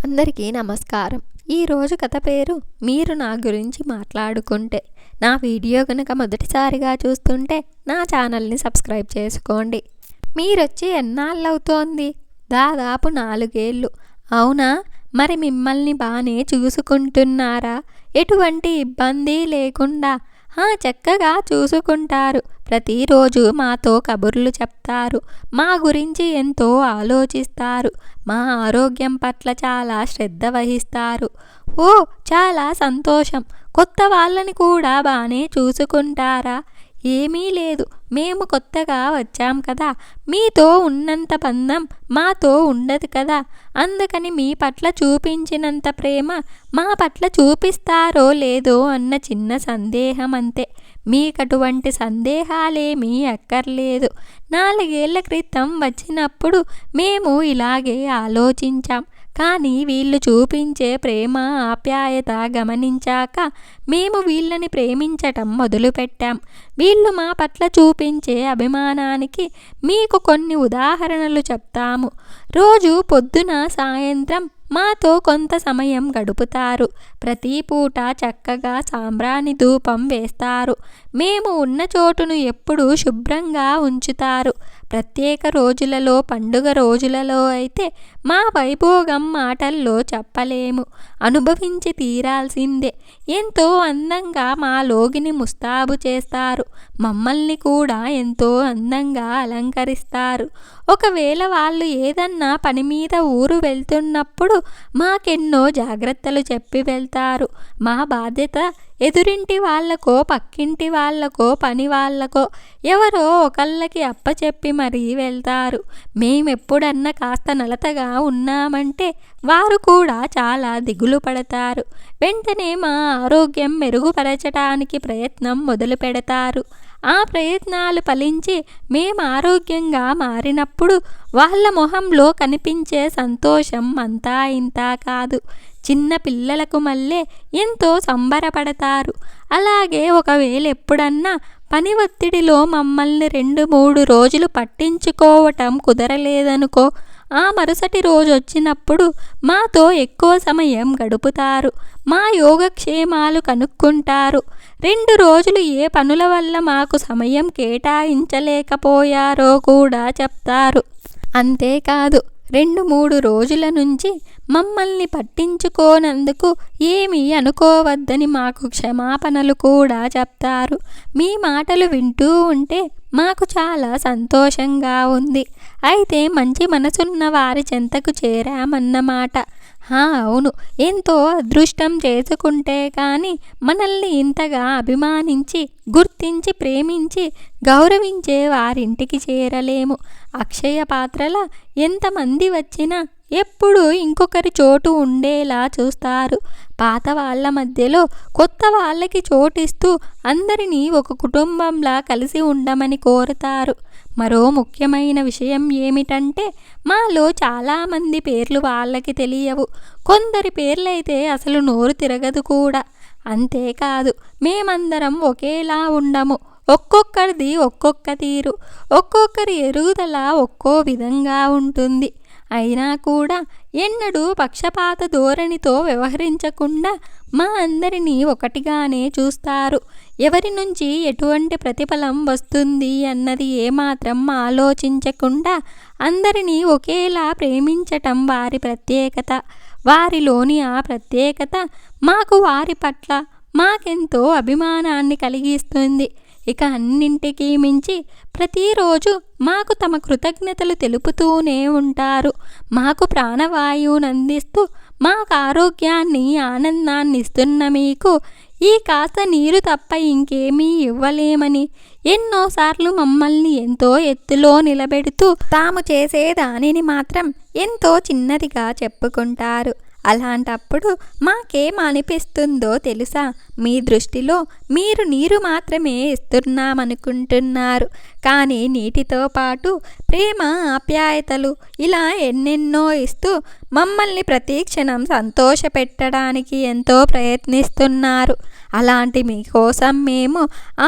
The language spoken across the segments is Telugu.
అందరికీ నమస్కారం. ఈరోజు కథ పేరు మీరు నా గురించి మాట్లాడుకుంటే. నా వీడియో కనుక మొదటిసారిగా చూస్తుంటే నా ఛానల్ని సబ్స్క్రైబ్ చేసుకోండి. మీరొచ్చి ఎన్నాళ్ళవుతోంది? దాదాపు 4 ఏళ్ళు. అవునా? మరి మిమ్మల్ని బాగానే చూసుకుంటున్నారా? ఎటువంటి ఇబ్బంది లేకుండా? చక్కగా చూసుకుంటారు. ప్రతిరోజు మాతో కబుర్లు చెప్తారు. మా గురించి ఎంతో ఆలోచిస్తారు. మా ఆరోగ్యం పట్ల చాలా శ్రద్ధ వహిస్తారు. చాలా సంతోషం. కొత్త వాళ్ళని కూడా బాగానే చూసుకుంటారా? ఏమీ లేదు, మేము కొత్తగా వచ్చాం కదా, మీతో ఉన్నంత బంధం మాతో ఉండదు కదా, అందుకని మీ పట్ల చూపించినంత ప్రేమ మా పట్ల చూపిస్తారో లేదో అన్న చిన్న సందేహం అంతే. మీకటువంటి సందేహాలేమీ అక్కర్లేదు. 4 ఏళ్ల క్రితం వచ్చినప్పుడు మేము ఇలాగే ఆలోచించాం. కానీ వీళ్ళు చూపించే ప్రేమ ఆప్యాయత గమనించాక మేము వీళ్ళని ప్రేమించటం మొదలుపెట్టాం. వీళ్ళు మా పట్ల చూపించే అభిమానానికి మీకు కొన్ని ఉదాహరణలు చెప్తాము. రోజు పొద్దున సాయంత్రం మాతో కొంత సమయం గడుపుతారు. ప్రతి పూట చక్కగా సాంబ్రాణి ధూపం వేస్తారు. మేము ఉన్న చోటును ఎప్పుడూ శుభ్రంగా ఉంచుతారు. ప్రత్యేక రోజులలో, పండుగ రోజులలో అయితే మా వైభోగం మాటల్లో చెప్పలేము, అనుభవించి తీరాల్సిందే. ఎంతో అందంగా మా లోగిని ముస్తాబు చేస్తారు. మమ్మల్ని కూడా ఎంతో అందంగా అలంకరిస్తారు. ఒకవేళ వాళ్ళు ఏదన్నా పని మీద ఊరు వెళ్తున్నప్పుడు మాకెన్నో జాగ్రత్తలు చెప్పి వెళ్తారు. మా బాధ్యత ఎదురింటి వాళ్ళకో, పక్కింటి వాళ్ళకో, పని వాళ్ళకో ఎవరో ఒకళ్ళకి అప్పచెప్పి మరీ వెళ్తారు. మేమెప్పుడన్నా కాస్త నలతగా ఉన్నామంటే వారు కూడా చాలా దిగులు పడతారు. వెంటనే మా ఆరోగ్యం మెరుగుపరచడానికి ప్రయత్నం మొదలు పెడతారు. ఆ ప్రయత్నాలు ఫలించి మేము ఆరోగ్యంగా మారినప్పుడు వాళ్ళ మొహంలో కనిపించే సంతోషం అంతా ఇంతా కాదు. చిన్న పిల్లలకు మళ్ళీ ఎంతో సంబరపడతారు. అలాగే ఒకవేళ ఎప్పుడన్నా పని ఒత్తిడిలో మమ్మల్ని 2-3 రోజులు పట్టించుకోవటం కుదరలేదనుకో, ఆ మరుసటి రోజు వచ్చినప్పుడు మాతో ఎక్కువ సమయం గడుపుతారు. మా యోగక్షేమాలు కనుక్కుంటారు. 2 రోజులు ఏ పనుల వల్ల మాకు సమయం కేటాయించలేకపోయారో కూడా చెప్తారు. అంతేకాదు, 2-3 రోజుల నుంచి మమ్మల్ని పట్టించుకోనందుకు ఏమీ అనుకోవద్దని మాకు క్షమాపణలు కూడా చెప్తారు. మీ మాటలు వింటూ ఉంటే మాకు చాలా సంతోషంగా ఉంది. అయితే మంచి మనసున్న వారి చెంతకు చేరామన్నమాట. అవును, ఎంతో అదృష్టం చేసుకుంటే కానీ మనల్ని ఇంతగా అభిమానించి, గుర్తించి, ప్రేమించి, గౌరవించే వారింటికి చేరలేము. అక్షయ పాత్రల ఎంతమంది వచ్చినా ఎప్పుడూ ఇంకొకరి చోటు ఉండేలా చూస్తారు. పాత వాళ్ళ మధ్యలో కొత్త వాళ్ళకి చోటిస్తూ అందరినీ ఒక కుటుంబంలా కలిసి ఉండమని కోరుతారు. మరో ముఖ్యమైన విషయం ఏమిటంటే మాలో చాలామంది పేర్లు వాళ్ళకి తెలియవు. కొందరి పేర్లైతే అసలు నోరు తిరగదు కూడా. అంతేకాదు, మేమందరం ఒకేలా ఉండము. ఒక్కొక్కరిది ఒక్కొక్క తీరు, ఒక్కొక్కరి ఎరుగుదల ఒక్కో విధంగా ఉంటుంది. అయినా కూడా ఎన్నడూ పక్షపాత ధోరణితో వ్యవహరించకుండా మా అందరినీ ఒకటిగానే చూస్తారు. ఎవరి నుంచి ఎటువంటి ప్రతిఫలం వస్తుంది అన్నది ఏమాత్రం ఆలోచించకుండా అందరినీ ఒకేలా ప్రేమించటం వారి ప్రత్యేకత. వారిలోని ఆ ప్రత్యేకత మాకు వారి పట్ల మాకెంతో అభిమానాన్ని కలిగిస్తుంది. ఇక అన్నింటికీ మించి ప్రతిరోజు మాకు తమ కృతజ్ఞతలు తెలుపుతూనే ఉంటారు. మాకు ప్రాణవాయువును అందిస్తూ మాకు ఆరోగ్యాన్ని, ఆనందాన్ని ఇస్తున్న మీకు ఈ కాస్త నీరు తప్ప ఇంకేమీ ఇవ్వలేమని ఎన్నోసార్లు మమ్మల్ని ఎంతో ఎత్తులో నిలబెడుతూ తాము చేసే దానిని మాత్రం ఎంతో చిన్నదిగా చెప్పుకుంటారు. అలాంటప్పుడు మాకేం అనిపిస్తుందో తెలుసా? మీ దృష్టిలో మీరు నీరు మాత్రమే ఇస్తున్నామనుకుంటున్నారు. కానీ నీటితో పాటు ప్రేమ, ఆప్యాయతలు ఇలా ఎన్నెన్నో ఇస్తూ మమ్మల్ని ప్రతి క్షణం సంతోషపెట్టడానికి ఎంతో ప్రయత్నిస్తున్నారు. అలాంటి మీకోసం మేము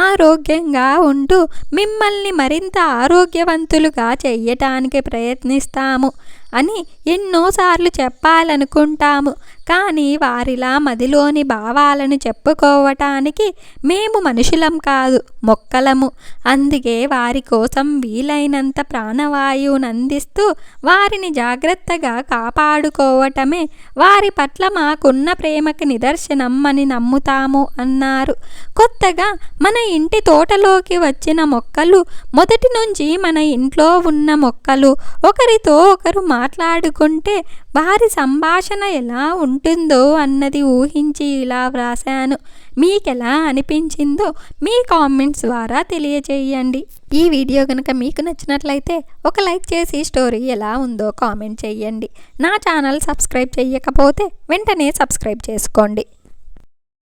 ఆరోగ్యంగా ఉంటూ మిమ్మల్ని మరింత ఆరోగ్యవంతులుగా చెయ్యటానికి ప్రయత్నిస్తాము. అని ఎన్నోసార్లు చెప్పాలనుకుంటాము. కానీ వారిలా మదిలోని భావాలను చెప్పుకోవటానికి మేము మనుషులం కాదు, మొక్కలము. అందుకే వారి కోసం వీలైనంత ప్రాణవాయువును అందిస్తూ వారిని జాగ్రత్తగా కాపాడుకోవటమే వారి పట్ల మాకున్న ప్రేమకి నిదర్శనం అని నమ్ముతాము అన్నారు. కొత్తగా మన ఇంటి తోటలోకి వచ్చిన మొక్కలు మొదటి నుంచి మన ఇంట్లో ఉన్న మొక్కలు ఒకరితో ఒకరు మాట్లాడుకుంటే వారి సంభాషణ ఎలా ఉంటుందో అన్నది ఊహించి ఇలా వ్రాసాను. మీకెలా అనిపించిందో మీ కామెంట్స్ ద్వారా తెలియజేయండి. ఈ వీడియో కనుక మీకు నచ్చినట్లయితే ఒక లైక్ చేసి స్టోరీ ఎలా ఉందో కామెంట్ చేయండి. నా ఛానల్ సబ్స్క్రైబ్ చేయకపోతే వెంటనే సబ్స్క్రైబ్ చేసుకోండి.